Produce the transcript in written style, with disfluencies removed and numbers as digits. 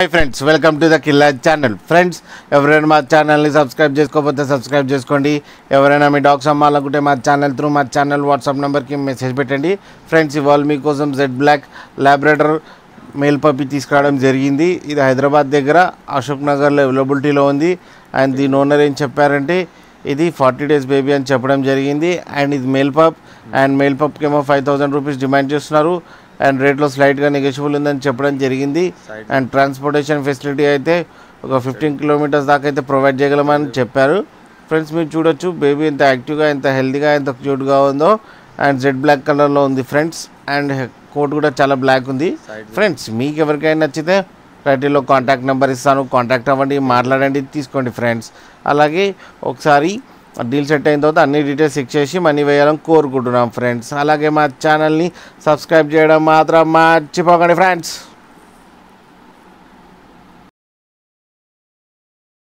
Hi friends, welcome to the Killa channel. Friends, ఎవరైనా మా ఛానల్ని సబ్స్క్రైబ్ చేసుకోకపోతే సబ్స్క్రైబ్ చేసుకోండి. ఎవరైనా మీ డాగ్స్ అమ్మాలనుకుంటే మా ఛానల్ వాట్సాప్ నెంబర్కి మెసేజ్ పెట్టండి. ఫ్రెండ్స్, ఇవాళ మీకోసం జెడ్ బ్లాక్ లాబ్రాడర్ మేల్ పప్పి తీసుకురావడం జరిగింది. ఇది హైదరాబాద్ దగ్గర అశోక్ నగర్లో అవైలబిలిటీలో ఉంది. అండ్ దీని ఓనర్ ఏం చెప్పారంటే ఇది 40 days బేబీ అని చెప్పడం జరిగింది. అండ్ ఇది మేల్ పప్ అండ్ మేల్ పప్కి ఏమో 5,000 రూపీస్ డిమాండ్ చేస్తున్నారు. అండ్ రేట్లో స్లైట్గా నెగోషియబుల్ ఉందని చెప్పడం జరిగింది. అండ్ ట్రాన్స్పోర్టేషన్ ఫెసిలిటీ అయితే ఒక 15 kilometers దాకా అయితే ప్రొవైడ్ చేయగలమని చెప్పారు. ఫ్రెండ్స్, మీరు చూడొచ్చు బేబీ ఎంత యాక్టివ్గా, ఎంత హెల్తీగా, ఎంత క్యూట్గా ఉందో. అండ్ జెడ్ బ్లాక్ కలర్లో ఉంది ఫ్రెండ్స్. అండ్ కోట్ కూడా చాలా బ్లాక్ ఉంది. ఫ్రెండ్స్, మీకు ఎవరికైనా నచ్చితే టైటిల్లో కాంటాక్ట్ నెంబర్ ఇస్తాను, కాంటాక్ట్ అవ్వండి, మాట్లాడండి, తీసుకోండి ఫ్రెండ్స్. అలాగే ఒకసారి డీల్ సెట్ అయిన తర్వాత అన్ని డీటెయిల్స్ చెక్ చేసి మనీ వేయాలని కోరుకుంటున్నాం ఫ్రెండ్స్. అలాగే మా ఛానల్ని సబ్స్క్రైబ్ చేయడం మాత్రం మర్చిపోకండి ఫ్రెండ్స్.